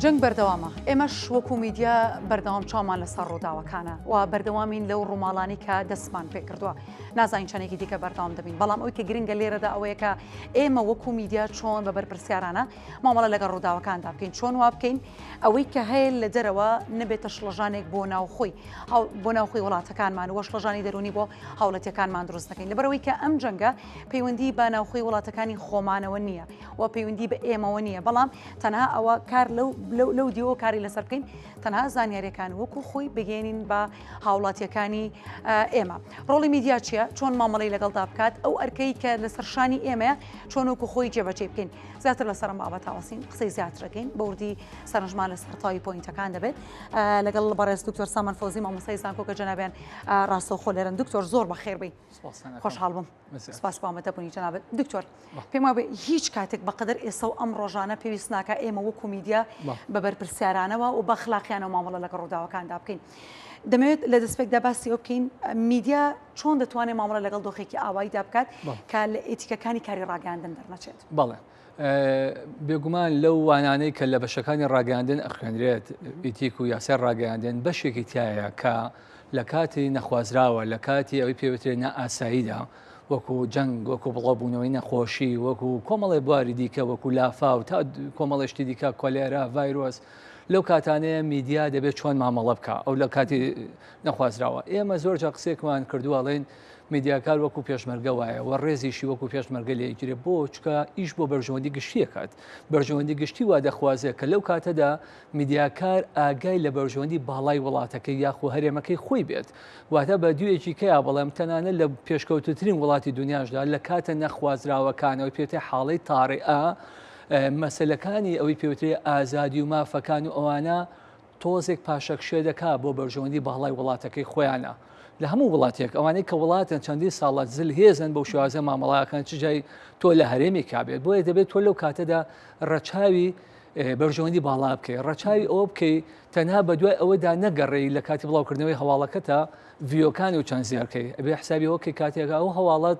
جنگ بەردەوامە ئێمەش وەکو میدیا بەردەوام چامان لەسەر ڕووداوەکانە و بەردەوامین لەو ڕووماڵانی کە دەستمان پێ کردووە نازانین چەندێکی دیکە بەردەوام دەبین بەڵام ئەوی کە گرنگە لێرەدا ئەوەیە کە ئێمە وەکو میدیا چۆن بە بەرپرسیارانە مامەڵە لەگەڵ ڕووداوەکاندا بکەین چۆن وا بکەین ئەوەی کە هەیە لە دەرەوە نەبێتە شڵەژانێک بۆ ناوخۆی وڵاتەکانمان وە شڵەژانی دەرونی بۆ هاوڵەتیەکانمان دروست دەکەین لەبەرەوەی کە ئەم جەنگە پەیوەندی بە ناوخۆی وڵاتەکانی خۆمانەوە نییە و پەیوەندی بە ئێمەوە نییە بەڵام تەنها ئەوە کار لەو دیەوە کاری لەسەر بکەین تەنها زانیاریەکان وەکو خۆی بگەێنین بە هاوڵاتیەکانی ئێمە ڕۆڵی میدیا چییە چۆن مامەڵەی لەگەڵدا بکات ئەو ئەرکەی کە لەسەرشانی ئێمەیە چۆن وەکو خۆی جێبەجێ بکەین زیاتر لەسەرم بابەت هاوسین قسەی زیاترەکەین بە وردی سەرنجمان لە سەرتاوی پۆینتەکان دەبێت لەگەڵ بەڕێز دکتۆر سامان فۆزی مامۆستای زانکۆ کە جەنابیان ڕاستەوخۆ لێرن دکتۆر زۆر بەخێر بی خۆشحاڵ بووم سپاس بۆ ئامادەبوونی جەنابەت دکتۆر پێم وابێ هیچ کاتێک بەقەدر ئێستا و ئەم ڕۆژانە پێویست ناکە ئێمە وەکو میدیا بە بەرپرسیارانەوە و بە خلاقیانەوە مامەڵە لەگەڵ ڕووداوەکاندا بکەین دەمەوێت لە دەستپێکدا باسی ئەو بکەین میدیا چۆن دەتوانێت مامەڵە لەگەڵ دۆخێکی ئاواییدا بکات کە لە ئێتیکەکانی کاری ڕاگەاندن دەرنەچێت بەڵێ بێگومان لەو وانانەی کە لە بەشەکانی ڕاگەاندن ئەخوێنرێت ئیتیک و یاسای ڕاگەاندن بەشێکی تایە کە لە کاتی نەخوازراوە لە کاتی ئەوەی پێوترێت نائاساییدا وەکو جەنگ وەکو بڵاوبوونەوەی نەخۆشی وەکو کۆمەڵی بواری دیکە وەکو لافاو تا کۆمەڵشتی دیکە کۆلێرا ڤایرۆس لەو کاتانەیە میدیا دەبێت چۆن مامەڵە بکە ئەو لە کاتی نەخوازراوە ئێمە زۆر جا قسێکمان کردووەڵێن میدیاکار وەکو پێشمەرگە وایە و ڕێزیشی وەکو پێشمەرگە لێگیرێ بۆ چکە ئیش بۆ بەرژەوەندی گشتیەکات بەرژەوەندی گشتی وا دەخوازێت کە لەو کاتەدا میدیاکار ئاگای لە بەرژەوەندی باڵای وڵاتەکەی یاخو هەرێمەکەی خۆی بێت واتە بە دوێکی کەیە بەڵام تەنانەت لە پێشکەوتترین وڵاتی دنیاشدا لە کاتە نەخوازراوەکانەوەی پێوتێ حاڵەی تاڕێئە مەسەلەکانی ئەوەی پێوترێ ئازادی و مافەکان و ئەوانە تۆزێک پاشەکشێ دەکا بۆ بەرژەوەندی باڵای وڵاتەکەی خۆیانە لە هەموو وڵاتێک ئەوانەی کە وڵاتن چەندی ساڵات زل هێزن بەو شوازە مامەڵایەکان چ جای تۆ لە هەرێمی کابێت بۆیە دەبێت تۆ لەو کاتەدا ڕەچاوی بەرژەوەندی باڵا بکەیت ڕەچاوی ئەوە بکەیت تەنها بە دوای ئەوەدا نەگەڕێی لە کاتی بڵاوکردنەوەی هەواڵەکەتە ڤیۆکانی و چەند زیارکەی ئەبێ حسابی ئەوکەی کاتێکا ئەو هەواڵات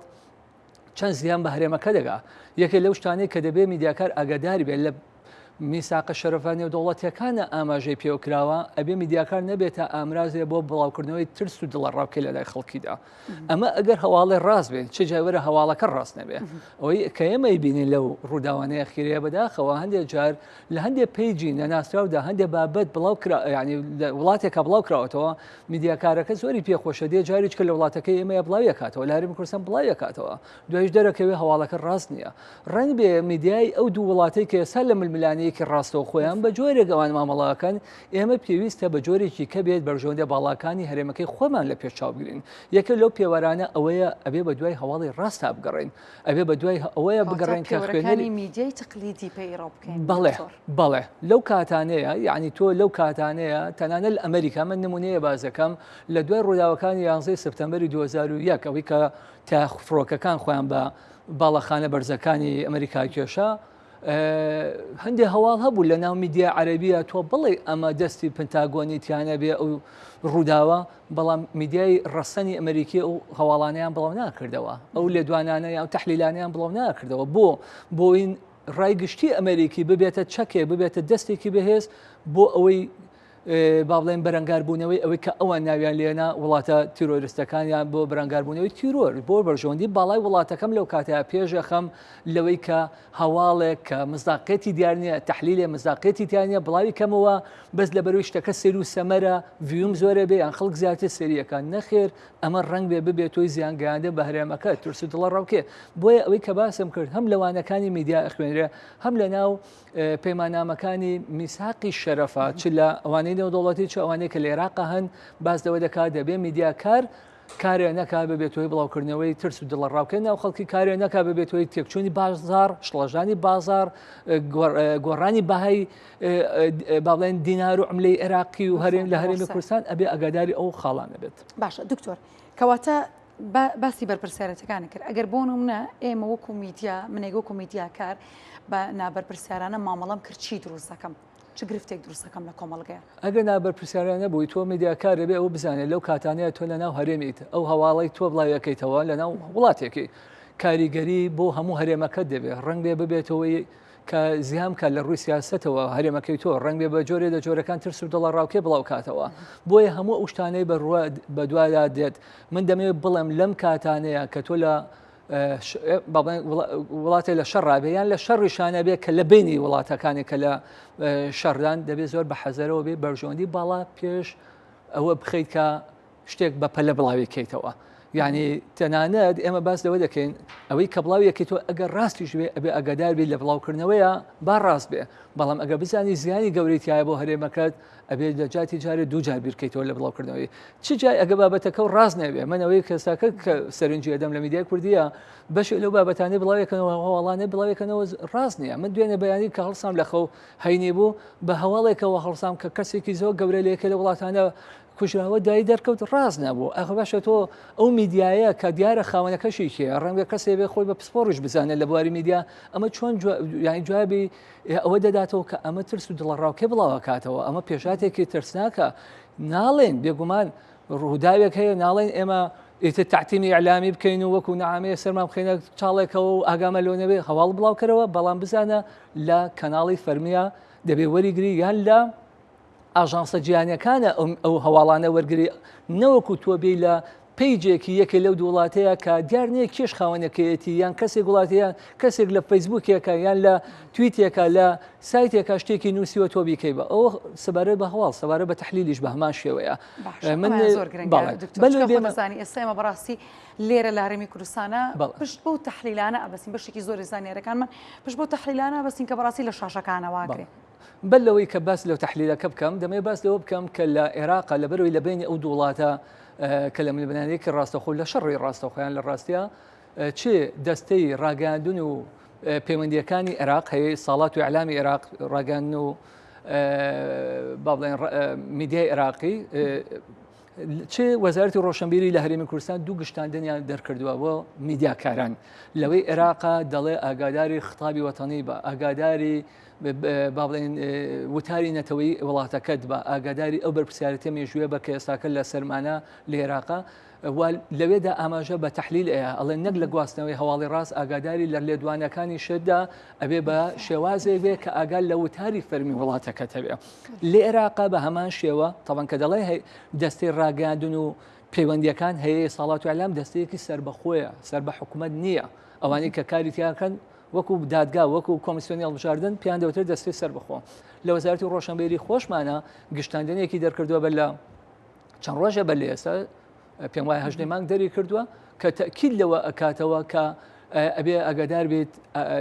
چەند زیان بە هەرێمەکە دەگا یەکێک لەو شتانەی کە دەبێت میدیاکار ئاگاداری بێت لە میساقە شەرەفانی و دەوڵەتیەکانە ئاماژەی پێوکراوە ئەبێ میدیاکار نەبێتە ئامرازێ بۆ بڵاوکردنەوەی ترس و دڵڕاوکەی لەلای خەڵکیدا ئەمە ئەگەر هەواڵی ڕاست بێت چه جایوەرە هەواڵەکە ڕاست نەبێ ئەوەی کە ئێمەی بینین لەو ڕووداوانەیە خیرەیە بەداخەوە هەندێک جار لە هەندێک پیجی نەناسراودا هەندێک بابەت بڵاوکرا ینی وڵاتێکە بڵاوکراوەتەوە میدیاکارەکە زۆری پێخۆشە دێ جاریچ کە لە وڵاتەکەی ئێمە بڵاوی کاتەوە لە هەرێمی کوردستان بڵاوی کاتەوە دوایش دەرەکەوێ هەواڵەکە ڕاست نییە ڕەنگ بێ میدیای ئەو دوو وڵاتەی کە ئێستا لە ململانەیەکی ڕاستەوە خۆیان بە جۆرێک ئەوان مامەڵاکان ئێمە پێویستە بە جۆرێکی کە بێت بەرژەوەندە باڵاکانی هەرێمەکەی خۆمان لە پێشچاو بگرین یەکە لەو پێوەرانە ئەوەیە ئەبێ بە دوای هەواڵی ڕاستا بگەڕین ئەبێ بە دوای ئەوەیە بگەڕین کە خوێنەری میدیای تقلیدی پەیڕۆ بکەین بەڵێ لەو کاتانەیە یعنی تۆ لەو کاتانەیە تەنانەت لە ئەمریکا من نمونەیە بازەکەم لە دوای ڕووداوەکانی 11 سپتەمبەری 2001 ئەوەی کە تا فڕۆکەکان خۆیان بە باڵەخانە بەرزەکانی ئەمریکا کێشە هەندێک هەواڵ هەبوو لە ناو میدیا عەرەبیە تۆ بڵێ ئەمە دەستی پنتاگۆنی تیانە بێ ئەو ڕووداوە بەڵام میدیای ڕەسەنی ئەمریکی ئەو هەواڵانیان بڵاو ناکردەوە ئەو لێدوانانەیە ئەو تەحلیلانیان بڵاو ناکردەوە بۆ این ڕایگشتی ئەمریکی ببێتە چەکێ ببێتە دەستێکی بەهێز بۆ ئەوەی با بڵێن بەرەنگاربوونەوەی ئەوەی کە ئەوان ناویان لێنە وڵاتە تیرۆریستەکانیان بۆ بەرەنگاربوونەوەی تیرۆر بۆ بەرژەوەندی باڵای وڵاتەکەم لەو کاتەیە پێشەخەم لەوەی کە هەواڵێک کە مزداقەتی دیار نییە تەحلیلێ مزداقەتی تیانە بڵاوی کەمەوە بەس لەبەرەوەی شتەکە سەر و سەمەرە ڤیوم زۆرە بێ یان خەڵک زیاتر سەریەکان نەخێر ئەمە ڕەنگ بێ ببێت تۆی زیانگەیاندە بە هەرێمەکە ترس و دڵە ڕاوکێ بۆیە ئەوەی کە باسم کرد هەم لەوانەکانی میدیا ئەخوێنرێ هەم لە ناو پەیمانامەکانی میساقی شەرەفات چ لە ئەوانەی نێودەوڵەتی چ ئەوانەیە کە لە عێراقا هەن باس دەوە دەکات دەبێ میدیاکار کارێ نەکا ببێتەوەی بڵاوکردنەوەی ترس و دڵڕاوکردن ناو خەڵکی کارێ نەکا ببێتەوەی تێکچوونی بازار شڵەژانی بازار گۆڕانی بەهای با بڵێن دینار و عملەی عێراقی و هەرێم لە هەرێمی کوردستان ئەبێ ئەگاداری ئەو خاڵانە بێت باشە دکتۆر کەواتە باسی بەرپرسیارەتەکانی کرد ئەگەر بۆ نمونە ئێمە وەکو میدیا منێک وەکو میدیاکار بە نابەرپرسیارانە مامەڵەم کرد چی دروست دەکەم چ گرفتێک دروستەکەم لە کۆمەڵگەیە ئەگەر نابەرپرسیاران نەبووی تۆ میدیاکار دەبێ ئەو بزانێت لەو کاتانەیە تۆ لە ناو هەرێمیت ئەو هەواڵی تۆ بڵاویەکەیتەوە لە ناو وڵاتێکی کاریگەری بۆ هەموو هەرێمەکەت دەبێت ڕەنگ بێ ببێتەوەی کە زیام کە لە ڕووی سیاستەوە هەرێمەکەی تۆ ڕنگ بێ بە جۆرێ لە جۆرەکان ترس و دڵە ڕاوکێ بڵاو کاتەوە بۆیە هەموو ئەو شتانەی بە دوایدا دێت من دەمەوێت بڵێم لەم کاتانەیە کە تۆ لە وڵاتی لە شەڕابێ یان لە شەڕیشانە بێ کە لە بینی وڵاتەکانی کە لە شەردان دەبێت زۆر بە حەزەرەوە بێ بەرژۆندی باڵا پێش ئەوە بخەیت کە شتێک بە پەلە بڵاوی کەیتەوە یعنی تەنانەت ئێمە باس لەوە دەکەین ئەوەی کە بڵاویەکەی تۆ ئەگەر ڕاستیش بێ ئەبێ ئەگەدار بێت لە بڵاوکردنەوەیە با ڕاست بێ بەڵام ئەگە بزانی زیانی گەورەیتیایە بۆ هەرێمەکەت ئەبێت لە جاتی جارێ دوو جار بیرکەیتەوە لە بڵاوکردنەوەی چ جای ئەگە بابەتەکە و ڕاست نەبێ منەوەی کەساکە کە سەرنجی ئەدەم لە میدیای کوردیە بەشێک لەو بابەتانەی بڵاوێکەوە وەڵانەی بڵاوێکەوە ڕاست نییە من دوێنێ بەیانی کە هەڵسام لە خەو هەینی بوو بە هەواڵێکەوە هەڵسام کە کەسێکی زۆر گەورە لەیەکە لە وڵاتانە کوژراوە دای دەرکەوت ڕاست نەبوو ئەخ باشە تۆ ئەو میدیایە کە دیارە خاوەنەکەشی کێ ڕەنگە کەسێ بێ خۆی بە پسپۆڕش بزانێت لە بواری میدیا ئەمە چۆن یانی جوابی ئەوە دەداتەوە کە ئەمە ترس و دڵڕاوکێ بڵاوە کاتەوە ئەمە پێشاتێکی ترسناکە ناڵێن بێگومان ڕووداوێک هەیە ناڵێن ئێمە ئیتر تعتیمی ئەعلامی بکەین و وەکو نەعامەیە سەرمان بخەینە چاڵێکەوە و ئاگامە لەو نەبێ هەواڵ بڵاوکەرەوە بەڵام بزانە لە کەناڵی فەرمیە دەبێ وەریگری یان لە ئاژانسە جیهانیەکانە ئەو هەواڵانە وەرگری نەوەکو تۆ بێ لە پیجێکی یەکێ لەو وڵاتەیە کە دیار نییە کێش خاوەنەکەیەتی یان کەسێک وڵاتیان کەسێک لە فەیسبوکێکە یان لە تویتێکە لە سایتێکە شتێکی نووسیوە تۆ بیکەی بە ئەوە سەبارەت بە هەواڵ سەبارەت بە تحلیلیش بە هەمان شێوەیە من زۆر گرنگزانی ئێستا بەڕاستی لێرە لە هەرێمی کوردستانە پشت بۆ تحلیلانە ئەبەسین بەشێکی زۆری زانیارەکانمان پشت بۆ تحلیلانە بەسین کە بەڕاستی لە شاشەکانەواگرێ بەل لەوەی کە باس لەو تحلیلەکە بکەم دەمێ باس لەوە بکەم کە لە عێراق لە بەرەوەی لە بینی ئەو دوو وڵاتە کە لە ملبنانەیەکی ڕاستەخۆ لە شەڕی ڕاستەخۆیان لە ڕاستیە چێ دەستەی ڕاگەاندن و پەیوەندیەکانی عێراق هەیە ساڵات و ئیعلامی عێراق ڕاگەاندن و با بڵێن میدیای عێراقی چێ وەزارەتی ڕۆشنبیری لە هەرێمی کوردستان دوو گشتاندنیان دەرکردووە بۆ میدیاکاران لەوەی عێراقا دەڵێ ئاگاداری خطابی وەتەنی بە ئاگاداری با بڵێن وتاری نەتەوەی وڵاتەکەت بە ئاگاداری ئەو بەرپرسیارەتە مێژوویە بە کە ئێستاکە لە سەرمانە لە عێراقا لەوێدا ئاماژە بە تحلیل ئەیە ئەڵێ نەک لە گواستنەوەی هەواڵی ڕاست ئاگاداری لە لێدوانەکانی شتدا ئەبێ بە شێوازێک بێ کە ئاگال لە وتاری فەرمی وڵاتەکەتە بێ لە عێراقا بە هەمان شێوە تاوان کە دەڵێ دەستەی ڕاگەاندن و پەیوەندیەکان هەیە ساڵات و ئیعلام دەستەیەکی سربەخۆیە سەر بە حکوومەت نییە ئەوانەی کە کاری تیاکەن وەکو دادگا وەکو کۆمیسیۆنی هەڵبژاردن پیان دەوتر دەستی سەر بخۆ لە وەزارەتی ڕۆشنبیری خۆشمانە گشتاندنێکی دەرکردووە بە لە چەند ڕۆژە بە لە ئێستا پێم وایە 18 مانگ دەری کردووە کە تەکیل لەوە ئەکاتەوە کە ئەبێ ئەگادار بێت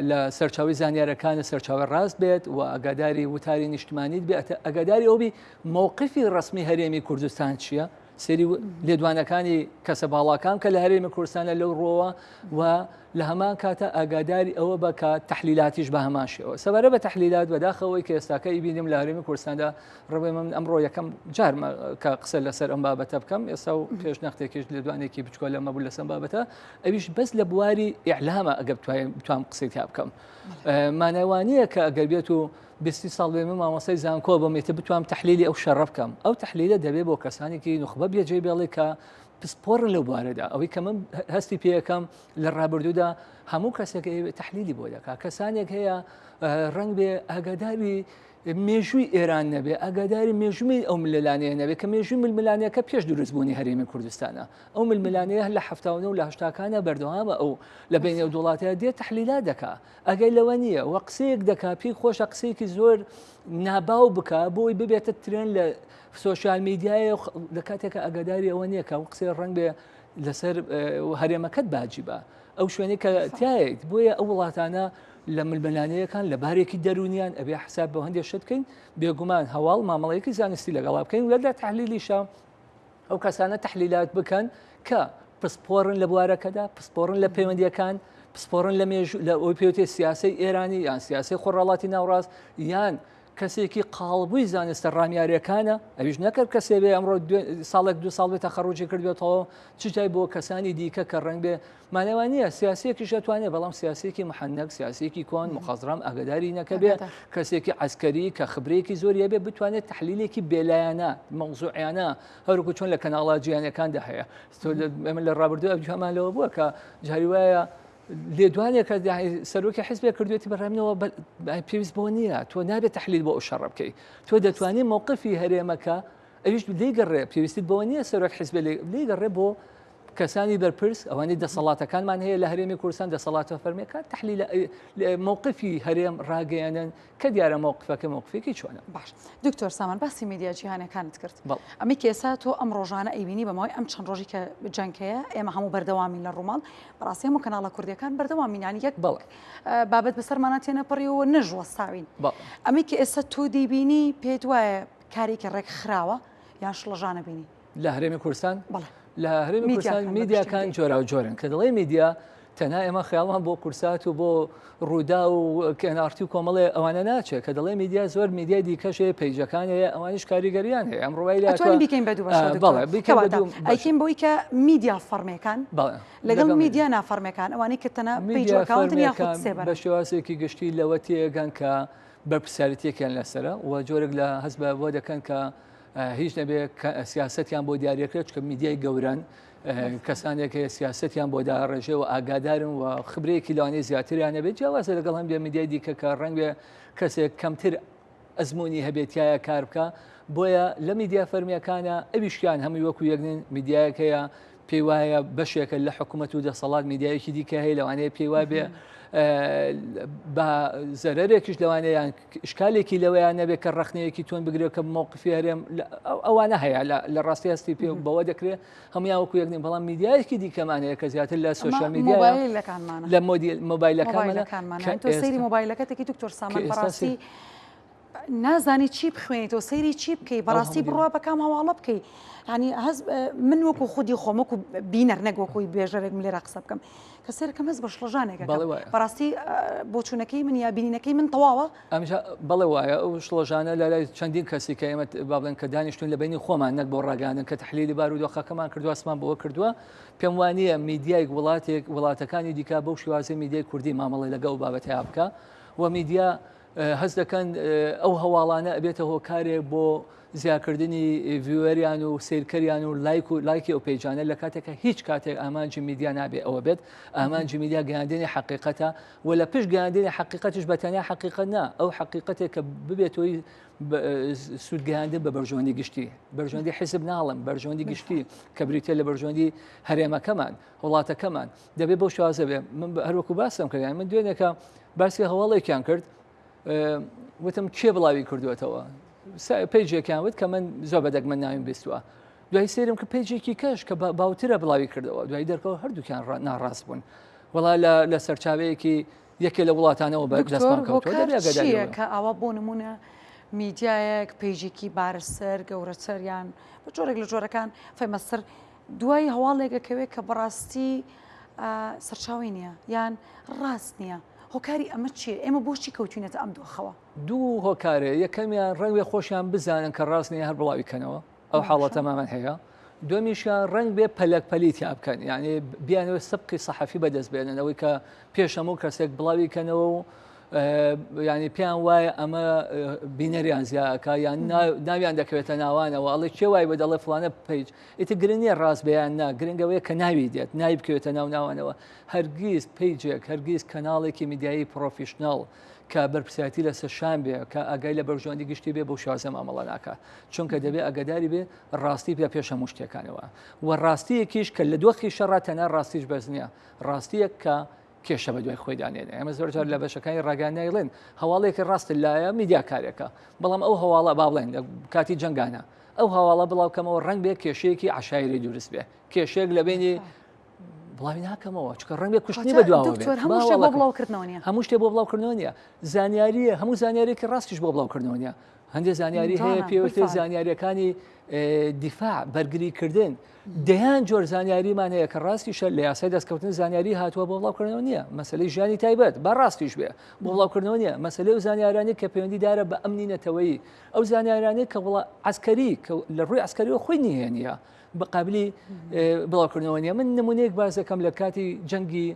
لە سەرچاوی زانیارەکانە سەرچاوی ڕاست بێت و ئەگاداری وتاری نیشتمانیت بێت ئەگاداری ئەوبی مووقفی ڕسمی هەرێمی کوردستان چییە سێری لێدوانەکانی کەسە باڵاکان کە لە هەرێمی کوردستانە لەو ڕۆوە و لە هەمان کاتە ئاگاداری ئەوە بە کە تحلیلاتیش بە هەماشەوە سەبارە بە تحلیلات بەداخەوەی کە ئێستاکە ئیبینیم لە هەرێمی کوردستاندا ڕێ من ئەمڕۆ یەکەم جارمە کە قسە لەسەر ئەم بابەتە بکەم ئێستا و پێش نەختێکیش لێدوانێکی بچکۆ لەمە بوو لەسەر بابەتە ئەویش بەس لە بواری ئیعلامە ئەگە بتوانم قسەی تا بکەم مانەوانییە کە ئەگەر بێت و 20 ساڵ بێ من مامۆستای زانکۆ بەمێتە بتوانم تحلیلی ئەو شەڕە بکەم ئەو تحلیلە دەبێت بۆ کەسانێکی نوخبە بێجێ بێڵێ کە پسپۆڕن لەو بوارەدا ئەوەی کە من هەستی پێەکەم لە ڕابردوودا هەموو کەسێک تحلیلی بۆ دەکات کەسانێک هەیە ڕنگ بێ ئاگاداری مێژووی ئێران نەبێ ئاگاداری مێژووی ئەو ململانەیە نەبێت کە مێژووی ململانەکە پێش دروستبوونی هەرێمی کوردستانە ئەو ململانەیە لە هەفتاونە و لە هەشتاکانە بەردەوامە ئەو لە بینی ئەو دوڵاتەیە دێت تحلیلات دەکات ئەگەی لەوە نییە وە قسەیەک دەکات پێی خۆشە قسەیەکی زۆر ناباو بکە بۆی ببێتە ترێن لە سوۆشیال میدیایە لە کاتێکە ئەگەداری ئەوە نییە کە قسەی ڕنگ بێ لەسەر هەرێمەکەت باجی بە ئەو شوێنەی کە تایت بۆیە ئەو وڵاتانە لە ململانەیەکان لە بارێکی دەرونیان ئەبێ حساب بە هەندێک شت بکەین بێگومان هەواڵ مامەڵەیەکی زانستی لەگەڵا بکەین وەدا تحلیلیشە ئەو کەسانە تحلیلات بکەن کە پسپۆڕن لە بوارەکەدا پسپۆڕن لە پەیوەندیەکان پسپۆڕن لە ئەوی پێوتێ سیاسی ئێرانی یان سیاسی خۆڕەڵاتی ناوڕاست یان کەسێکی قاڵبووی زانستە ڕامیاریەکانە ئەویش نەکرد کەسێ بێ ئەمڕۆ ساڵێک دو ساڵ بێتە خەڕوجی کردوێتەوە چیتای بۆ کەسانی دیکە کە ڕنگ بێ مانەوە نییە سیاسەیەکی شەتوانێت بەڵام سیاسێکی محەنەک سیاسێکی کۆن مخازرام ئاگداری نەکە بێ کەسێکی عسکەری کە خبرێکی زۆریە بێ بتوانێت تحلیلێکی بێلایەنە مەوزوعیانە هەروکو چۆن لە کەناڵا جیهانیەکاندا هەیە ئێمە لە ڕابردوو ئەوجهمانەوە بووە کە جاری وایە لێدوانێک کە سەرۆکی حیزبێ کردوێتی بەڕێمنەوە پێویست بۆ نییە تۆ نابێت تحلیل بۆ ئەو شەڕە بکەیت تۆ دەتوانێت مووقفی هەرێمەکە ئەویش لێگەڕێ پێویستیت بۆ نییە سەرۆک حیزبێ لێگەڕێ بۆ کەسانی بەرپرس ئەوانەی دەسەڵاتەکانمان هەیە لە هەرێمی کوردستان دەسەڵاتە فەرمیەکان تحلیل مووقفی هەرێم ڕاگەیاندن کە دیارە مووقفەکە مووقفێکی چۆنە. باش دکتۆر سامان باسی میدیا جیهانەکانت کرد ئەمی کێسا تۆ ئەم ڕۆژانە ئەیبینی بەمەوەی ئەم چەند ڕۆژی کە جەنگەیە ئێمە هەموو بەردەوامین لە ڕووماڵ بەڕاستی هەموو کەناڵە کوردیەکان بەردەوامینانی یەک بابەت بەسەرمانە تێنەپەڕی و نەژوەستاوین ئەمی کە ئێستا تۆ دەیبینی پێت وایە کارێکی ڕێک خراوە یان شڵەژانە بینی لە هەرێمی کوردستان لە هەرێمی کوردستان میدیاکان جۆرا و جۆرن کە دەڵێ میدیا تەنها ئێمە خەیاڵمان بۆ کورسات و بۆ ڕوودا و کێنارتی و کۆمەڵێ ئەوانە ناچێت کە دەڵێ میدیا زۆر میدیای دیکەشەیە پیجەکان هەیە ئەوانیش کاریگەریان هەیە ئەم ڕوای لاتوانین بیکەین بە دوو بەشەوە ئەیکەین بۆی کە میدیا فەرمیەکان لەگەڵ میدیا نافەرمیەکان ئەوانەی کە تەنها پیجەکانتن یاخود سێبەر بە شێوازێکی گشتی لەوە تێگەن کە بەرپرسیارەتیەکیان لەسرە و جۆرێک لە هەست بۆ دەکەن کە هیچ نەبێت سیاسەتیان بۆ دیارەکرێت کە میدیای گەورن کەسانێک سیاسەتیان بۆ داڕێژێ و ئاگادارن و خبرەیەکی لەوانەیە زیاتریان نەبێت جیاوازە لەگەڵ هەم بێ میدیای دیکە کە ڕەنگ بێ کەسێک کەمتر ئەزمموی هەبێتایە کار بکە بۆیە لە میدیا فەرمیەکانە ئەویشیان هەمووی وەکو یەکنین میدیایەکەیە پێی وایە بەشێکە لە حکوومەت و دەسەڵات میدیایەکی دیکە هەیە لەوانەیە پێی وای بێ بە زەرێکیش لەوانەیان شکالێکی لەوەیان نەبێت کە ڕخنەیەکی تۆن بگرێت کە مووقفی هەرێم ئەوانە هەیە لە ڕاستی هەستی پێ بەوە دەکرێت هەمویان وەکو یەکنین بەڵام میدیایەکی دیکەمانەیە کە زیاتر لە سوۆشیال میدیا لە مۆبایلەکانمان تۆ سەیری مۆبایلەکەتێکی دکتۆر سامان بەڕاستی نازانی چی بخوێنیتەوە سەیری چی بکەی بەڕاستی بڕوا بەکام هەواڵە بکەی ینی من وەکو خودی خۆم وەکو بینەر نەگۆکۆی بێژەرێکم لێرە قسە بکەم کە سێرەکەم هەست بە شڵەژانێکە بەڕاستی بۆ چوونەکەی من یا بینینەکەی من تەواوە ئەمجا بەڵێ وایە ئەو شڵەژانە لە لای چەندین کەسی کە ئێمە با بڵێن کە دانیشتون لە بینی خۆمان نەک بۆ ڕاگەاندن کە تحلیلی بارودۆخەکەمان کردووە ئەسمان بەوە کردووە پێم وانییە میدیای وڵاتەکانی دیکە بەو شێوازەی میدیای کوردی مامەڵی لەگەڵ بابەتەیە بکە و میدیا هەست دەکەن ئەو هەواڵانە ئەبێتە هۆکارێک بۆ زیاکردنی ڤیوەریان و سیرکەریان و لایکی ئەو پیجانە لە کاتێکە هیچ کاتێک ئامانجی میدیا نابێ ئەوە بێت ئامانجی میدیا گەیاندنی حقیقەتە و لە پشت گەیاندنی حقیقەتش بەتەنیا حقیقەت نا ئەو حقیقەتێک کە ببێتەوەی سوودگەیاندن بە بەرژۆندی گشتی بەرژۆندی حیزب ناڵم بەرژۆندی گشتی کە بریتە لە بەرژۆندی هەرێمەکەمان وڵاتەکەمان دەبێت بۆ شوازە بێ من هەروەکو باسم کردیان من دوێنێکە باسی هەواڵێکیان کرد وتم کێ بڵاوی کردوێتەوە پیجێکیان وت کە من زۆر بەدەک من ناویم بیستووە دوای سێرم کە پیجێکی کەش کە باوترە بڵاوی کردەوە دوای دەرکەوە هەردووکیان ناڕاست بوون وڵا لە سەرچاوەیەکی یەکێ لە وڵاتانەوە بە دەستمان کەوتوە کە ئاوا بۆ نمونە میدیایەک پیجێکی بارسەر گەورەتەریان بە جۆرێک لە جۆرەکان فەیمەسەر دوای هەواڵێکەکەوێت کە بەڕاستی سەرچاوی نییە یان ڕاست نییە هۆکاری ئەمە چیە ئێمە بۆچی کەوتوینێتە ئەم دۆخەوە دوو هۆکارێ یەکەمیان ڕەنگێ خۆشیان بزانن کە ڕاستنی هەر بڵاویکەنەوە ئەو حاڵەتەمامان هەیە دومیشیان ڕنگ بێ پەلەک پەلیتی بکەن یعنی بیانەوە سبقی سەحەفی بەدەست بێنن ئەوەی کە پێش هەموو کەسێک بڵاویکەنەوە و ینی پێیان وایە ئەمە بینەریان زیاکە یان ناویان دەکەوێتە ناوانەوە ئەڵێ چێ وای بە دەڵێ فلانە پیج ئیتر گرنگە ڕاست بەیان نا گرنگەوەیە کە ناوی دێت نای بکەوێتە ناوانەوە هەرگیز پیجێک هەرگیز کەناڵێکی میدیایی پرۆفیشناڵ کە بەرپرسیاتی لەسەر شان بێ کە ئاگای لە بەرژۆندی گشتی بێ بۆ شوازە مامەڵە ناکە چونکە دەبێت ئەگەداری بێ ڕاستی پێ پێش هەموو شتێکانەوە و ڕاستیەکیش کە لە دۆخی شەڕات تەنها ڕاستیش بەس نییە ڕاستیەک کە کێشە بە دوای خۆی دانێنێ ئەمە زۆرجار لە بەشەکانی ڕاگەاندنەوەڵێن هەواڵێکی ڕاست لایە میدیا کارێکە بەڵام ئەو هەواڵە با بڵێن کاتی جەنگانە ئەو هەواڵە بڵاوکەمەوە ڕنگ بێ کێشەیەکی عشایری دروست بێ کێشەیەک لە بینی بڵاوی ناکەمەوە چکە ڕنگ بێ کوشتنی بە دواوە هەموو شتێ بۆ بڵاوکردنەوە نیە زانیاریە هەموو زانیارێکی ڕاستیش بۆ بڵاوکردنەوە نیە هەندێک زانیاری هەیە پێوتر زانیاریەکانی دیفاع بەرگریکردن دەیان جۆر زانیاریمان هەیە کە ڕاستیشە لە یاسای دەستکەوتن زانیاری هاتووە بۆ بڵاوکردنەوە نییە مەسلەی ژیانی تایبەت با ڕاستیش بێ بۆ بڵاوکردنەوە نییە مەسلەی و زانیارانی کە پەیوەندیدارە بە ئەمنی نەتەوەیی ئەو زانیارانی کە وڵا عسکەری لە ڕووی عسکەریەوە خۆی نهێنیە بە قابلی بڵاوکردنەوە نییە من نمونەیەک باز دەکەم لە کاتی جەنگی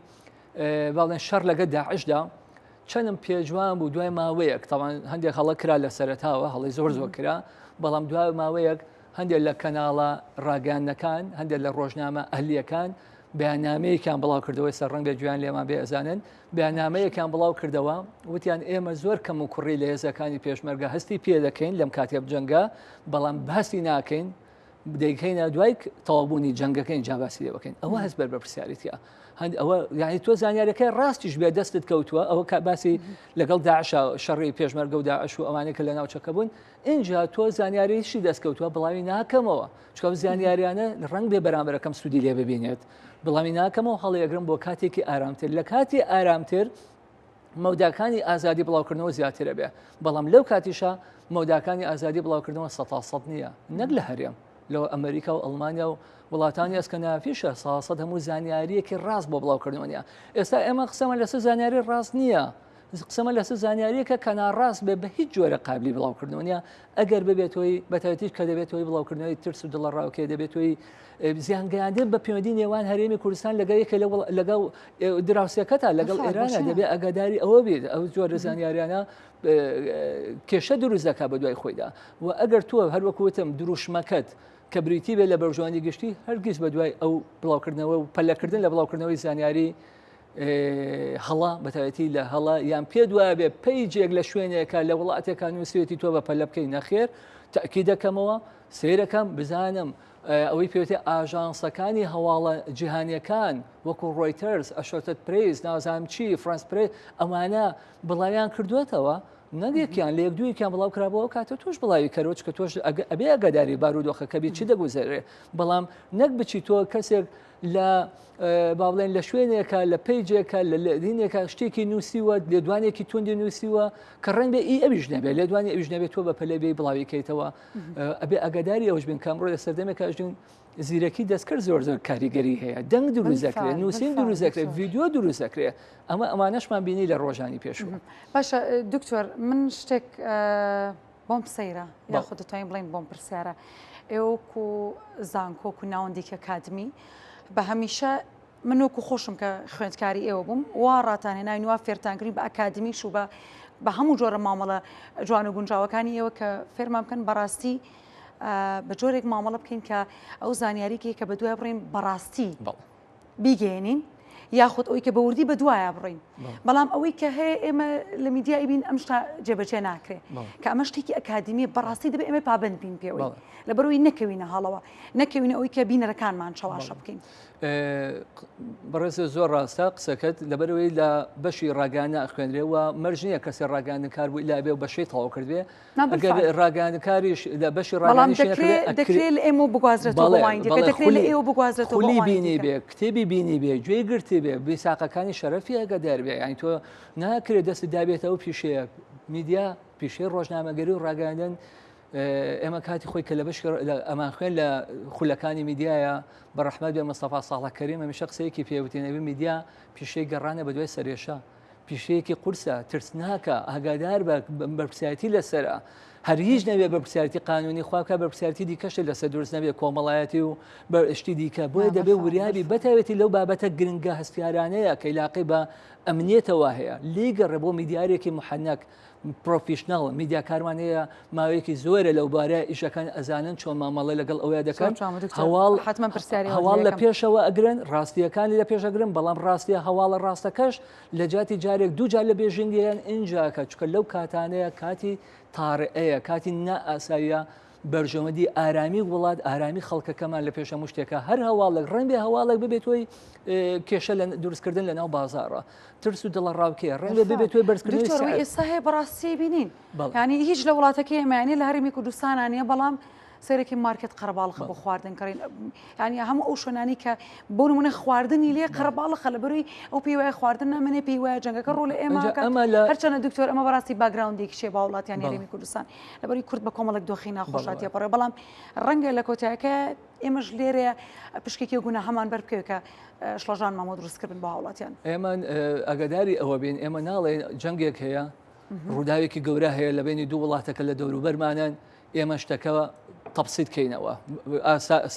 باڵێن شەڕ لەگە داعشدا چەندم پێجوان بوو دوای ماوەیەک تاوان هەندێک هەڵە کرا لە سەرەتاوە هەڵی زۆر کرا بەڵام دوای ماوەیەک هەندێک لە کەناڵە ڕاگەاندنەکان هەندێک لە ڕۆژنامە ئەهلیەکان بەیاننامەیەکیان بڵاو کردەوەی سەرڕەنگ بێ گویان لێمان بێ ئەزانن بەیاننامەیەکیان بڵاو کردەوە وتیان ئێمە زۆر کەم و کوڕی لە هێزەکانی پێشمەرگە هەستی پێ دەکەین لەم کاتێ جەنگە بەڵام باسی ناکەین بدەیکەینە دوای تەواوبوونی جەنگەکەین جا باسی لێ بکەین ئەوە هەست بەر بە پرسیاریتە هەند ئەوە یعنی تۆ زانیارەکەی ڕاستیش بێ دەستت کەوتووە ئەوە باسی لەگەڵ داعش شەڕی پێشمەرگە و داعش و ئەوانەی کە لە ناوچەکە بوون اینجا تۆ زانیاریشی دەستکەوتووە بەڵامی ناکەمەوە چکە زانیاریانە ڕەنگ بێ بەرامبەرەکەم سوودی لێ ببینێت بەڵامی ناکەمەوە هەڵەیەگرم بۆ کاتێکی ئارامتر لە کاتی ئارامتر مەوداکانی ئازادی بڵاوکردنەوە زیاترە بێ بەڵام لەو کاتیشە مەوداکانی ئازادی بڵاوکردنەوە 100% نییە نەک لە هەرێم لەوە ئەمریکا و ئەڵمانیا و وڵاتانی ئەسکەنافیشە ساسەد هەموو زانیاریەکی ڕاست بۆ بڵاوکردنەوە نیە ئێستا ئێمە قسەمە لەسەر زانیاری ڕاست نییە قسەمە لەسەر زانیاریەکە کە ناڕاست بێ بە هیچ جۆرە قابلی بڵاوکردنەوە نیە ئەگەر ببێتەوەی بەتایبەتیش کە دەبێتەوەی بڵاوکردنەوەی ترس و دڵڕاوکێ دەبێتەوەی زیانگەیاندن بە پەیوەندی نێوان هەرێمی کوردستان لەگەڵ لەگەڵ دراوسەکەتە لەگەڵ ئێرانە دەبێت ئەگاداری ئەوە بێت ئەو جۆرە زانیاریانە کێشە دروست دەکات بە دوای خۆیدا و ئەگەر تۆ هەروەکوتم دروشمەکەت کە بریتی بێت لە بەرژەوەندی گشتی هەرگیز بە دوای ئەو بڵاوکردنەوە و پەلەکردن لە بڵاوکردنەوەی زانیاری هەڵا بەتایەتی لە هەڵا یان پێ دوایە بێ پەیجێک لە شوێنێکە لە وڵاتێکە نووسێتی تۆ بە پەلە بکەی نەخێر تاکی دەکەمەوە سیرەکەم بزانم ئەوەی پێوتێ ئاژانسەکانی هەواڵە جیهانیەکان وەکو ڕۆیتەرز ئەشۆتت پرێز نازانم چی فرانس پرێ ئەمانە بڵاویان کردوێتەوە نەگەکیان لە یەک دوویکیان بڵاو کرابەوە کاتە تۆش بڵاوی کەرۆچ کە تۆش ئەبێ ئەگەداری بارودۆخەکە بێت چی دەگوزارێ بەڵام نەک بچی تۆ کەسێک لە با بڵێن لە شوێنێکە لە پەیجێکە لە دینێکە شتێکی نووسیوە لێدوانێکی توندی نووسیوە کە ڕەنگ بێ ئەویش نەبێت لێدوانی ئەویش نەبێت تۆ بە پەلە بێ بڵاویکەیتەوە ئەبێ ئەگەداری ئەوش بن کامڕۆ لە سەردەمێکە ئەژین زیرەکی دەستکرد زۆر زۆر کاریگەری هەیە دەنگ دروزەکرێت نووسین دروزەکرێت ڤیددیۆ دروزەکرێت ئەمانەشمان بینی لە ڕۆژانی پێشوە باشە دکتۆر من شتێک بۆم سەیرە یاخود دەتوانین بڵین بۆم پرسیارە ئێوەکو زانکۆک و ناوەندێکی ئەکادمی بە هەمیشە من وەکو خۆشم کە خوێندکاری ئێوە بووم وا ڕاتانهێناوین وا فێرتانکردین بە ئەکادمیش و بە هەموو جۆرە مامەڵە جوان و گونجاوەکانی ئێوە کە فێرمان بکەن بەڕاستی بە جۆرێک مامەڵە بکەین کە ئەو زانیاریکی کە بە دوای بڕین بەڕاستی بیگەێنین یاخود ئەوی کە بەوردی بە دوایە بڕین بەڵام ئەوەی کە هەیە ئێمە لە میدیای بین ئەم شتا جێبەجێ ناکرێت کە ئەمە شتێکی ئەکادمی بەڕاستی دەبێت ئێمە پابند بین پێوەی لەبەرەوەی نەکەوینە هەڵەوە نەکەوینە ئەوەی کە بینەرەکانمان چاواشە بکەین بەڕێزە زۆر ڕاستە قسەکەت لەبەرەوەی لە بەشی ڕاگەاندنە خوێنرێەوە مەرجنیە کەسی ڕاگەاندنکار بوو لا بێ و بەشەی تەواو کردوێ ئەگەر ڕاگەاندنکاریش لە بەشی دەکرێت لە ئێمە بگوازرێتەوە دەکرێت لە ئێوە بگوازرێتەوە بینی بێ کتێبی بینی بێ گوێی گرتی بێ بیساقەکانی شەرەفی ئەگەدار بێ یانی تۆ ناکرێت دەست دابێتەوە پیشەیە میدیا پیشەی ڕۆژنامەگەری و ڕاگەاندن ئێمە کاتی خۆی کە لە بەش ئەمان خوێن لە خولەکانی میدیایە بە ڕەحمەت بێ مستەفا ساڵح کەریم هەمیشە قسەیەکی پێوتێنەوە میدیا پیشەی گەڕانە بە دوای سەرێشە پیشەیەکی قورسە ترس ناکە ئاگادار بە بەرپرسیاتی لەسەرە هەر هیچ نەبێ بەرپرسیاتی قانونی خواکە بەرپرسیاتی دیکەشە لەسەر دروست نەبێت کۆمەڵایەتی و بەشتی دیکە بۆیە دەبێت وریابی بەتاوێتی لەو بابەتە گرنگە هەستیارانەیە کە علاقەی بە ئەمنیەتەوە هەیە لیگەڕێ بۆ میدیارێکی محەنەک پرۆفیشنەڵ میدیا کارمانەیە ماوەیەکی زۆرە لەو بارە ئیشەکان ئەزانن چۆن مامەڵی لەگەڵ ئەوەیە دەکەن هەواڵ لە پێشەوە ئەگرن ڕاستیەکانی لە پێشەگرن بەڵام ڕاستیە هەواڵە ڕاستەکەش لە جاتی جارێک دوو جار لە بێژنگیان ئینجاکە چکە لەو کاتانەیە کاتی تاڕئەیە کاتی نائاساییە بەرژەوەندی ئارامی وڵات ئارامی خەڵکەکەمان لە پێشە مشتێکە هەر هەواڵێک ڕەنبێ هەواڵێک ببێتەوەی کێشە لە دروستکردن لە ناو بازارە ترس و دڵە ڕاوکێ ڕەنگە ببێتەوەی بەرزکردنەوەی ئێستا هەیە بەڕاستی بینین ینی هیچ لە وڵاتەکە ئێمەیانی لە هەرمی کوردستانانیە بەڵام سەرێکی مارکت قەرەباڵخە بۆ خواردن کڕین ینی هەموو ئەو شوێنانی کە بۆ نمونە خواردنی لێ قەرەباڵخە لە بەروی ئەو پێی وایە خواردن نامنێ پێی وایە جەنگەکە ڕۆ لە ئێمە هەرچەنە دکتۆر ئەمە بەڕاستی باگراوندێکی شێ با وڵاتیان هەرێمی کوردستان لەبەری کورد بە کۆمەڵک دۆخی ناخۆشاتیە پەڕێ بەڵام ڕەنگە لە کۆتایەکە ئێمەش لێرەیە پشکێکی گونە هەمان بەربکەوە کە شڵەژان مامۆ دروستکردن بە هاوڵاتیان ئێمە ئەگەداری ئەوە بین ئێمە ناڵێن جەنگێک هەیە ڕووداوێکی گەورە هەیە لە بینی دوو وڵاتەکە لە دەوروبەرمانن ئێمە شتەکەەوە تەبسیت کەینەوە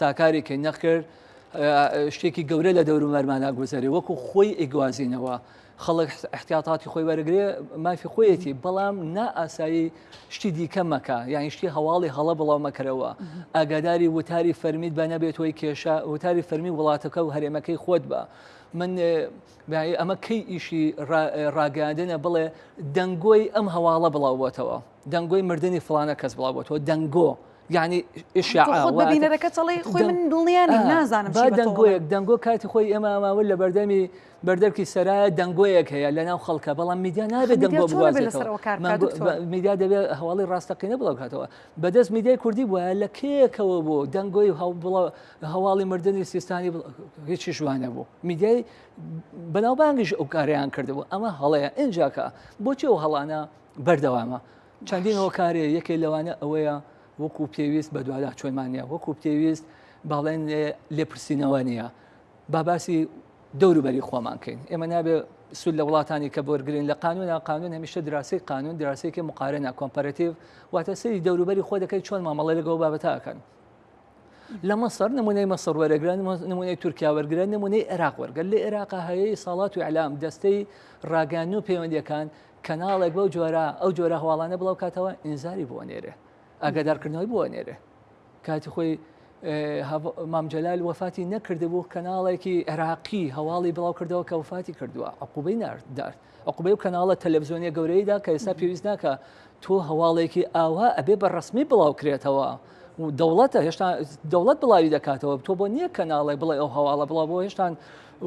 ساکاری کەین نەخرد شتێکی گەورە لە دەوروبەرمانە گوزارێ وەکو خۆی ئیگوازینەوە خەڵک احتیاطاتی خۆی وەرەگرێ مافی خۆیەتی بەڵام نا ئاسایی شتی دیکە مەکە یانی شتی هەواڵی هەڵە بڵاو مەکەرەوە ئاگاداری وتاری فەرمیت بە نەبێتەوەی کێشە وتاری فەرمی وڵاتەکە و هەرێمەکەی خۆت بە من ئەمە کەی ئیشی ڕاگەاندنە بڵێ دەنگۆی ئەم هەواڵە بڵاوبێتەوە دەنگۆی مردنی فلانە کەس بڵاوبێتەوە دەنگۆ یعنی بینەرەکە چڵی خۆی من دڵنیانی نازانم دەنگۆ کاتی خۆی ئێمە ئەماول لە بەردەمی بەردەرکی سەرایە دەنگۆیەک هەیە لە ناو خەڵکە بەڵام میدیا نابێت دەنگۆ بوازێتەوە میدیا دەبێت هەواڵی ڕاستەقینە بڵاو کاتەوە بەدەست میدیای کوردی بووە لە کێکەوە بوو دەنگۆی هەواڵی مردنی سیستانی هیچی شوانە بوو میدیای بەناوبانگیش ئەو کاریان کردبوو ئەمە هەڵەیە ئینجاکە بۆچی ئەو هەڵانە بەردەوامە چەندینەوە کارێ یەکێ لەوانە ئەوەیە وەکو پێویست بە دووادا چۆنمانە وەکو پێویست باڵێن لێپرسینەوە نییە باسی دەوروبەری خۆمان کەین ئێمە نابێ سود لە وڵاتانی کە بۆرگرین لە قانون هەمیشە دراسی قانون دراسەیەکی مقارنە کۆمپەراتیڤ واتە سەری دەوروبەری خۆ دەکەی چۆن مامەڵە لەگەڵ بابەتاکەن لە مەسەر نمونەی مەسەر وەرەگرن نمونەی تورکیا وەرگرن نمونەی عێراق وەرگەر لە عێراق هەیە ساڵات و ئیعلام دەستەی ڕاگەاندن و پەیوەندیەکان کەناڵێک بەو جۆرە ئەو جۆرە هەواڵانە بڵاو کاتەوە ئینزاری بۆ نێرێ ئاگادارکردنەوەی بۆ نێرێ کاتی خۆی مامجلال وفاتی نەکردبوو کەناڵێکی عێراقی هەواڵی بڵاو کردەوە کە وفاتی کردووە عقوبەی ناردار عقوبەی و کەناڵە تەلەڤیزیۆنیە گەورەیدا کە ئێستا پێویست ناکە تۆ هەواڵێکی ئاوا ئەبێ بە ڕسمی بڵاو کرێتەوە و دەوڵەتە هێشتا دەوڵەت بڵاوی دەکاتەوە تۆ بۆ نییە کەناڵێک بڵێ ئەو هەواڵە بڵاو بۆ هێشتان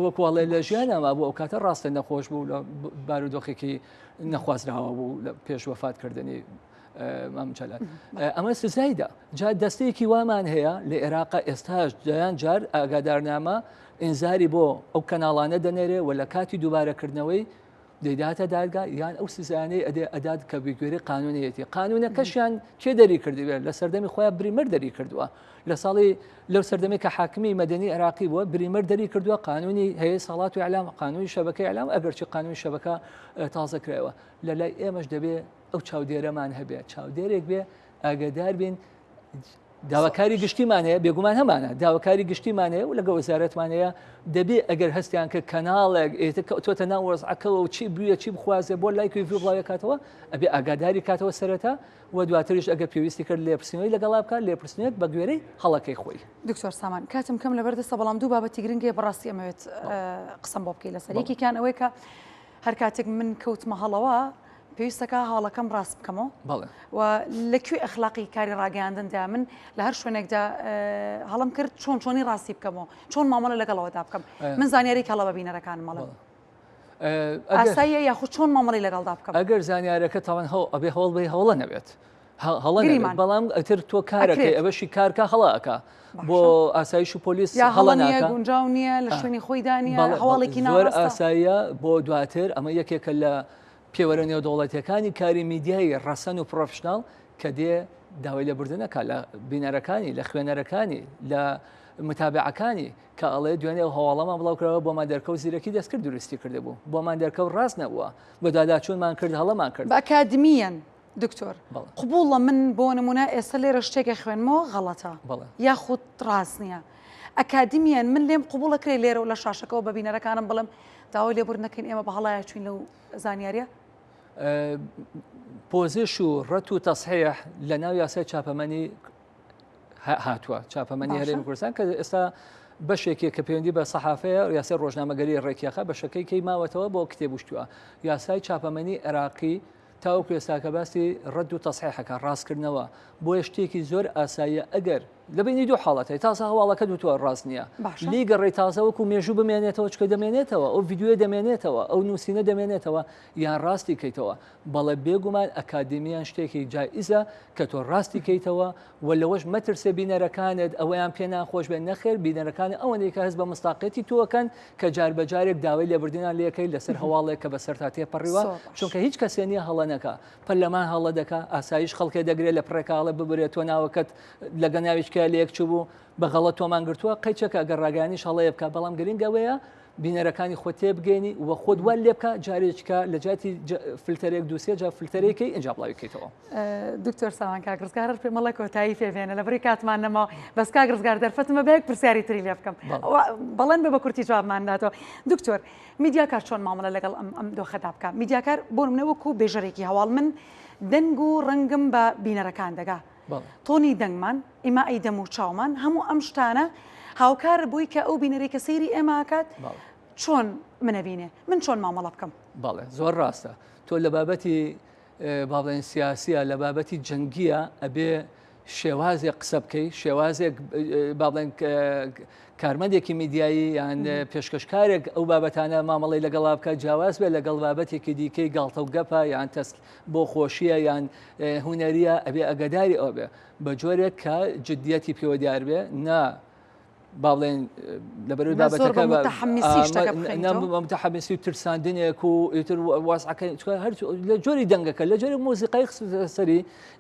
وەکوڵێ لە ژیانەما بوو ئەو کاتە ڕاستە نەخۆش بوو لە بارودۆخێکی نەخوازراوە بوو لە پێش وەفاتکردنی مامجلال ئەمە سزایدا جا دەستەیەکی وامان هەیە لە عێراقا ئێستاش دەیان جار ئاگادارنامە ئینزاری بۆ ئەو کەناڵانە دەنێرێ و لە کاتی دووبارەکردنەوەی دەیداتە دادگا یان ئەو سزانەی ئەدات کە بگوێری قانونیەتی قانونەکەشیان کێ دەری کردوێت لە سەردەمی خۆیان بریمەر دەری کردووە لە ساڵی لەو سەردەمی کە حاکمی مەدەنی عێراقی بووە بریمەر دەری کردووە قانونی هەیە ساڵات و ئیعلام قانونی شەبەکەی ئیعلام ئەگەرچی قانونی شەبەکە تازە کرایەوە لە لای ئێمەش دەبێ ئەو چاودێرەمان هەبێ چاودێرێک بێ ئاگادار بین داواکاری گشتیمانەیە بێگومان هەمانە داواکاری گشتیمانەیە و لەگە وەزارەتمانەیە دەبێ ئەگەر هەستیان کە کەناڵێک تۆتە ناو وەزعەکەەوە و چی بووە چی بخوازێ بۆ لای کوێ بڵاوی کاتەوە ئەبێ ئاگاداری کاتەوە سەرەتا و دواتریش ئەگە پێویستی کرد لێپرسینەوەی لەگەڵا بکات لێپرسنێت بە گوێرەی هەڵەکەی خۆی دکتۆر سامان کاتم کەم لەبەردەستە بەڵام دوو بابەتی گرنگێ بەڕاستی ئەمەوێت قسەم بۆ بکەی لەسەر یەکێکیان ئەوەی کە هەر کاتێک من کەوتمە هەڵەوە پێویستەکە هاوڵەکەم ڕاست بکەمەوە و لەکوێ ئەخلاقی کاری ڕاگەاندندا من لە هەر شوێنێکدا هەڵم کرد چۆنی ڕاستی بکەمەوە چۆن مامەڵە لەگەڵەوەدا بکەم من زانیاری هەڵە بە بینەرەکانم مەڵە ئاساییە یاخود چۆن مامەڵی لەگەڵدا بکەم ئەگەر زانیارەکە تاوان ئەبێ هەوڵ بێ هەوڵە نەبێت بەڵام ئەتر تۆ کارەکەی ئەوەشی کارکە هەڵاکە بۆ ئاسایش و پۆلیس هەڵە گونجاو نییە لە شوێنی خۆی دانیە هەواڵێکی زۆر ئاساییە بۆ دواتر ئەمە یەکێکە لە پێوەرە نێودەوڵەتیەکانی کاری میدیای ڕەسەن و پرۆفشناڵ کە دێ داوای لەبوردنەکە لە بینەرەکانی لە خوێنەرەکانی لە متابعەکانی کە ئەڵێ دوێنێ هەواڵەمان بڵاو کراوە بۆمان دەرکە و زیرەکی دەستکرد درستی کرده بوو بۆمان دەرکە و ڕاست نەبووە بە داداچوونمان کرد هەڵەمان کرد بە ئەکادمیەن دکتۆر قبوڵە من بۆ نمونە ئێستا لێرە شتێکە خوێنمەوە غەڵەتە یاخود ڕاست نییە ئەکادمیەن من لێم قبوڵە کرێ لێرە و لە شاشەکەەوە بە بینەرەکانم بڵم داوای لێبوردنەکەین ئێمە بە هەڵایە چوین لەو زانیاریە پۆزیش و ڕەت و تەسحیح لە ناو یاسای چاپەمەنی هاتووە چاپەمەنی هەرێمی کوردستان کە ئێستا بەشێکی کە پەیوەندی بە سەحافەیە یاسای ڕۆژنامەگەری ڕێکیاخە بەشەکەی کەی ماوەتەوە بۆ کتێبوشتووە یاسای چاپەمەنی عێراقی تاوەکو ئێستاکە باسی ڕەت و تەسحیحەکە ڕاستکردنەوە بۆ شتێکی زۆر ئاساییە ئەگەر لەبینی دوو حاڵەتەی تازە هەواڵەکە دوتووە ڕاست نییە لیگەڕێی تازەوەکو مێژوو بمێنێتەوە چکە دەمێنێتەوە ئەو ڤیددیوە دەمێنێتەوە ئەو نووسینە دەمێنێتەوە یان ڕاستی کەیتەوە بەڵێ بێگومان ئەکادمیان شتێکی جائزە کە تۆ ڕاستی کەیتەوە و لەوەش مەترسێ بینەرەکانت ئەوەیان پێ ناخۆش بێن نەخێر بینەرەکانی ئەوەندەی کە هەست بە مستاقێتی تۆکەن کە جار بەجارێک داوای لێبوردنیان لەکەی لەسەر هەواڵێک کە بەسەر تا تێپەڕیوە چونکە هیچ کەسێ نییە هەڵە نەکە پەرلەمان هەڵە دەکا ئاسایش خەڵکێ دەگرێت لە پڕێکاڵە ببرێت تۆ ناوەکەت لەگە ناویش شکالەیەک چوو بوو بە غەڵەت تۆمان گرتووە قەیچەکە ئەگەر ڕاگەیانی شەڵەیە بکە بەڵام گرنگەوەیە بینەرەکانی خۆ تێبگەینی و خۆ دووان لێ بکە جارێککە لە جاتی فلتەرێک دووسێ جا فلتەرێکی ئەنج بڵاوی بکەیتەوە. دکتۆر سامان کاگرزگار پێ مەڵی کۆتایی فێبێنە لە بڕی کاتمان نەما بەس کاگرزگار دەرفەتمە بەیەک پرسیاری تری لێ بکەم بەڵێن بە کورتی جوابمانداتەوە. دکتۆر میدیاکار چۆن مامەڵە لەگەڵ ئەم دۆخەدا بکە؟ میدیاکار بۆ منەوەکو بێژەرێکی هەواڵ من دەنگ و ڕەنگم بە بینەرەکان دەگا تۆنی دەنگمان ئیما ئەی دەم و چاومان هەموو ئەم شتانە هاوکار بووی کە ئەو بینەرێکە سەیری ئێماکات چۆن منەبینێ من چۆن مامەڵە بکەم؟ بەڵێ زۆر ڕاستە تۆ لە بابەتی باڵێن سیاسیە لە بابەتی جەنگیە ئەبێ شێوازێک قسە بکەی شێوازێک باڵێن کارمەندێکی میدیایی یان پێشکەشکارێک ئەو بابەتانە مامەڵی لەگەڵا بکە جیاواز بێ لەگەڵ بابەتێکی دیکەی گاڵتە و گەپە یان تەست بۆ خۆشیە یان هوەریە ئەبێ ئەگەداری ئەو بێ بە جۆرێک کە جددیەتی پێوە دیار بێ نا باڵێن لەبەروی بابەتەکە متەحەمسی و ترساندنێک و ئیتر واسعەکە لە جۆری دەنگەکە لە جۆری مۆزیقای سەری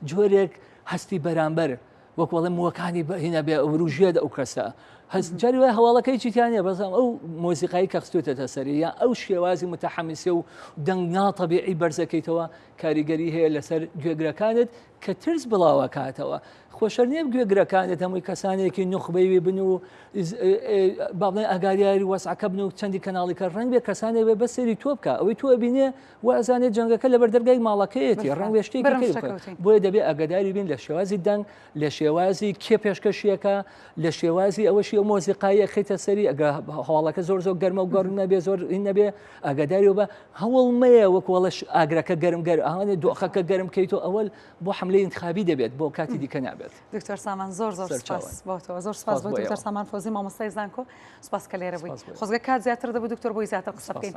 جۆرێک هەستی بەرامبەر وەک وەڵێ مووەکانی هینە بێ ڕژێدا ئەو کەسە جاری وای هەواڵەکەی چیتیانە بەزام ئەو مۆزیقایی کە خستوتە سەری یا ئەو شێوازی متەحەمسی و دەنگنا تەبیعی بەرزەکەیتەوە کاریگەری هەیە لەسەر گوێگرەکانت کە ترس بڵاوە کاتەوە خۆشەر نیە گوێگرەکانت هەمووی کەسانێکی نوخبەیوی بن و باڵێن ئەگاریاری وەسعەکە بن و چەندی کەناڵیکە ڕەنگ بێ کەسانێ بێ بە سەری تۆ بکە ئەوەی تۆ بینێ و ئەزانێت جەنگەکە لە بەردەرگای ماڵەکەیەتی ڕەنگ بێ شتێکی بۆیە دەبێ ئەگەداری بین لە شێوازی دەنگ لە شێوازی کێ پێشکەشیەکە لە شێوازی ئەوەشی مۆزیقایە خیتە سەری ئەگە هەواڵەکە زۆر گەرمە و گەڕ نەبێ زۆر نەبێ ئاگاداری و بە هەوڵمەیە وەک وەڵەش ئاگرەکە گەرمگەر ئەوانێ دۆخەکە گەرم کەیتەوە ئەوەل بۆ حملەی انتخابی دەبێت بۆ کاتی دیکە نابێت. دکتۆر سامان زۆر سپاس بۆتەوە زۆر سپاس بۆ دکتۆر سامان فۆزی مامۆستای زانکۆ سپاس کە لێرە بووی خۆزگە کات زیاتر دەبوو دکتۆر بۆی زیاتر قسە بکەین.